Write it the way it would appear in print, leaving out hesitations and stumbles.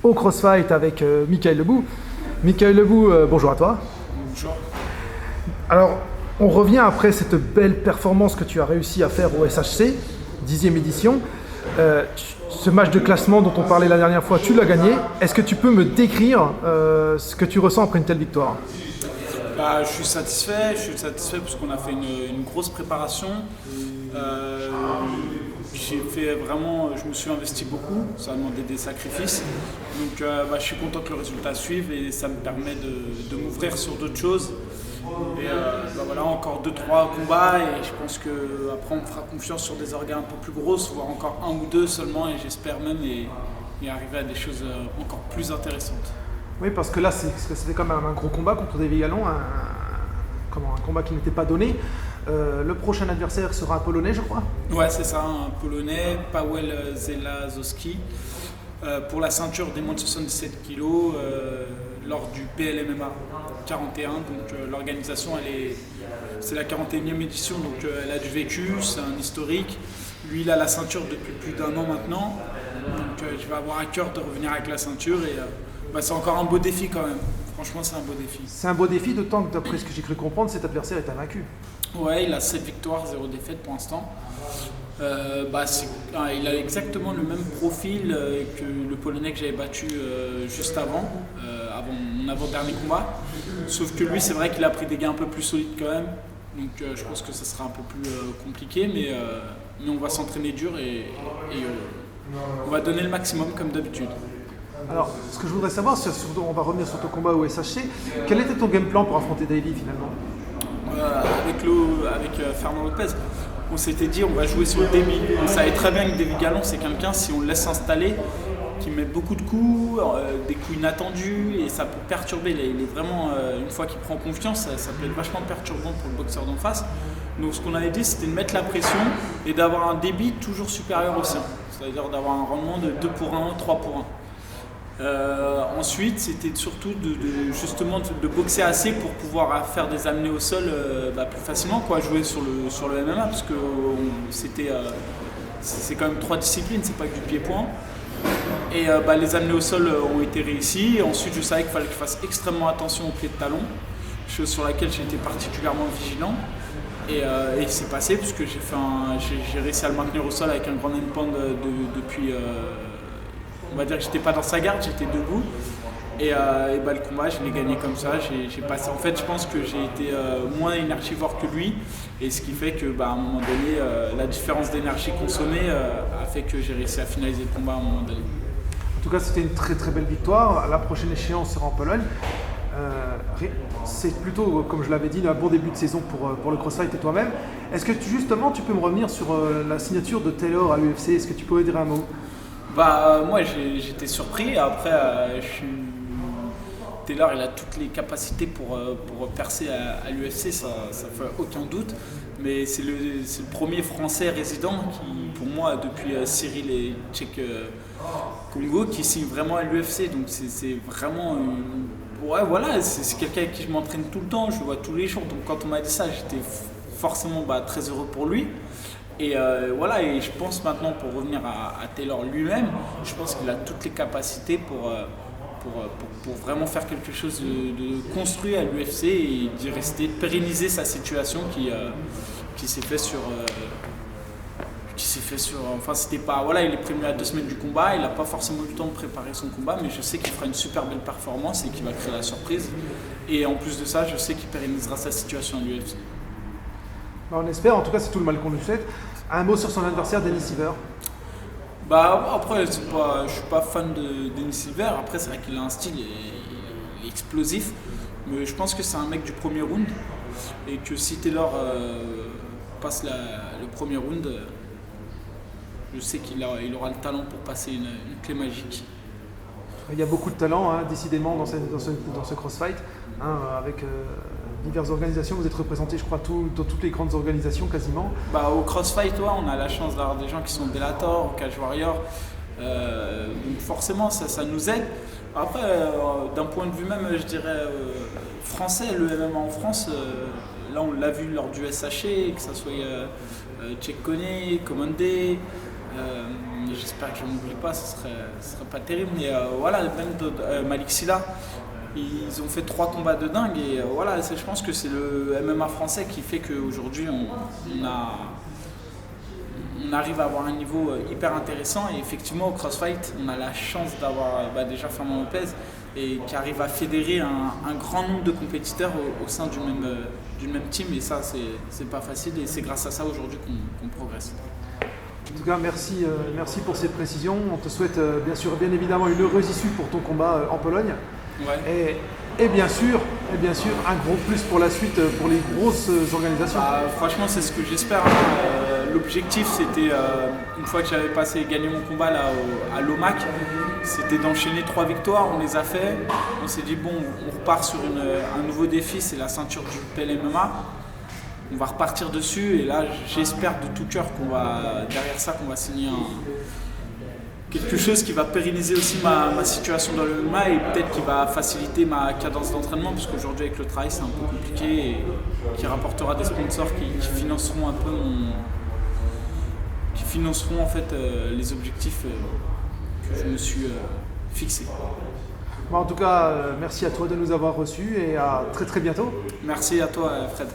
au CrossFight avec Michael Lebou. Michael Lebou, bonjour à toi. Bonjour. Alors, on revient après cette belle performance que tu as réussi à faire au SHC, 10e édition. Ce match de classement dont on parlait la dernière fois, tu l'as gagné. Est-ce que tu peux me décrire ce que tu ressens après une telle victoire ? Je suis satisfait parce qu'on a fait une grosse préparation. Je me suis investi beaucoup, ça a demandé des sacrifices. Donc je suis content que le résultat suive et ça me permet de m'ouvrir sur d'autres choses. Et voilà, encore 2-3 combats et je pense qu'après on me fera confiance sur des organes un peu plus grosses, voire encore 1 ou 2 seulement et j'espère même et arriver à des choses encore plus intéressantes. Oui, parce que là, c'était quand même un gros combat contre David Gallon, un combat qui n'était pas donné. Le prochain adversaire sera un Polonais, je crois. Ouais, c'est ça, un Polonais, Paweł Zelazowski, pour la ceinture des moins de 77 kg lors du PLMMA 41. Donc l'organisation, c'est la 41e édition, donc elle a du vécu, c'est un historique. Lui, il a la ceinture depuis plus d'1 an maintenant. Donc je vais avoir à cœur de revenir avec la ceinture et c'est encore un beau défi quand même. Franchement, c'est un beau défi. C'est un beau défi, d'autant que d'après ce que j'ai cru comprendre, cet adversaire est invaincu. Ouais, il a 7 victoires, 0 défaites pour l'instant. Il a exactement le même profil que le Polonais que j'avais battu juste avant mon avant-dernier combat. Sauf que lui, c'est vrai qu'il a pris des gains un peu plus solides quand même. Donc je pense que ça sera un peu plus compliqué, mais on va s'entraîner dur et on va donner le maximum comme d'habitude. Alors, ce que je voudrais savoir, on va revenir sur ton combat au SHC. Quel était ton game plan pour affronter Davy finalement ? Avec Fernand Lopez, on s'était dit on va jouer sur le débit. On savait très bien que David Gallon, c'est quelqu'un, si on le laisse s'installer, qui met beaucoup de coups, des coups inattendus et ça peut perturber. Il est vraiment, une fois qu'il prend confiance, ça peut être vachement perturbant pour le boxeur d'en face. Donc ce qu'on avait dit, c'était de mettre la pression et d'avoir un débit toujours supérieur au sien. C'est-à-dire d'avoir un rendement de 2 pour 1, 3 pour 1. Ensuite, c'était surtout de boxer assez pour pouvoir faire des amenées au sol plus facilement, jouer sur le MMA, parce que c'est quand même 3 disciplines, c'est pas que du pied-point. Et les amenées au sol ont été réussies. Et ensuite, je savais qu'il fallait que je fasse extrêmement attention aux pieds de talon, chose sur laquelle j'ai été particulièrement vigilant. Et c'est passé, puisque j'ai réussi à le maintenir au sol avec un grand endpoint depuis. On va dire que j'étais pas dans sa garde, j'étais debout. Et le combat, je l'ai gagné comme ça. J'ai passé. En fait, je pense que j'ai été moins énergivore que lui. Et ce qui fait que, à un moment donné, la différence d'énergie consommée a fait que j'ai réussi à finaliser le combat à un moment donné. En tout cas, c'était une très très belle victoire. La prochaine échéance sera en Pologne. C'est plutôt, comme je l'avais dit, un bon début de saison pour le CrossFight et toi-même. Est-ce que justement, tu peux me revenir sur la signature de Taylor à l'UFC ? Est-ce que tu pourrais dire un mot ? Moi j'étais surpris. Après, Taylor, il a toutes les capacités pour percer à l'UFC, ça fait aucun doute. Mais c'est le premier Français résident qui, pour moi, depuis Cyril et Tchèque Congo, qui signe vraiment à l'UFC. Donc c'est vraiment c'est quelqu'un avec qui je m'entraîne tout le temps, je le vois tous les jours. Donc quand on m'a dit ça, j'étais forcément très heureux pour lui. Et et je pense maintenant, pour revenir à Taylor lui-même, je pense qu'il a toutes les capacités pour vraiment faire quelque chose de construit à l'UFC et d'y rester, de pérenniser sa situation qui s'est fait sur... c'était pas... il est prévenu à 2 semaines du combat, il n'a pas forcément eu le temps de préparer son combat, mais je sais qu'il fera une super belle performance et qu'il va créer la surprise. Et en plus de ça, je sais qu'il pérennisera sa situation à l'UFC. On espère, en tout cas c'est tout le mal qu'on lui souhaite. Un mot sur son adversaire, Denis Silver. Après, je suis pas fan de Denis Silver. Après, c'est vrai qu'il a un style il est explosif, mais je pense que c'est un mec du premier round et que si Taylor passe le premier round, je sais qu'il aura le talent pour passer une clé magique. Il y a beaucoup de talent, décidément, dans ce CrossFight, avec diverses organisations. Vous êtes représentés, je crois, dans toutes les grandes organisations quasiment. Au CrossFight, on a la chance d'avoir des gens qui sont Bellator, Cage Warrior. Donc forcément, ça nous aide. Après, d'un point de vue même, je dirais, français, le MMA en France, là on l'a vu lors du SHC, que ce soit Tchèque Koné, Commandé, J'espère que je n'oublie pas, ce serait pas terrible. Mais voilà, même Malik Silla, ils ont fait 3 combats de dingue. Et voilà, je pense que c'est le MMA français qui fait qu'aujourd'hui, on arrive à avoir un niveau hyper intéressant. Et effectivement, au CrossFight, on a la chance d'avoir déjà Fernand Lopez et qui arrive à fédérer un grand nombre de compétiteurs au sein d'une même team. Et ça, c'est pas facile. Et c'est grâce à ça aujourd'hui qu'on progresse. En tout cas, merci pour ces précisions. On te souhaite bien évidemment une heureuse issue pour ton combat en Pologne. Ouais. Et bien sûr, un gros plus pour la suite, pour les grosses organisations. Franchement, c'est ce que j'espère. L'objectif, c'était, une fois que j'avais gagné mon combat là, à l'OMAC, c'était d'enchaîner 3 victoires. On les a fait. On s'est dit, bon, on repart sur un nouveau défi, c'est la ceinture du PLMMA. On va repartir dessus et là j'espère de tout cœur derrière ça qu'on va signer quelque chose qui va pérenniser aussi ma situation dans le MMA et peut-être qui va faciliter ma cadence d'entraînement parce qu'aujourd'hui avec le travail c'est un peu compliqué et qui rapportera des sponsors qui financeront un peu en fait les objectifs que je me suis fixés. En tout cas, merci à toi de nous avoir reçus et à très bientôt. Merci à toi Fred.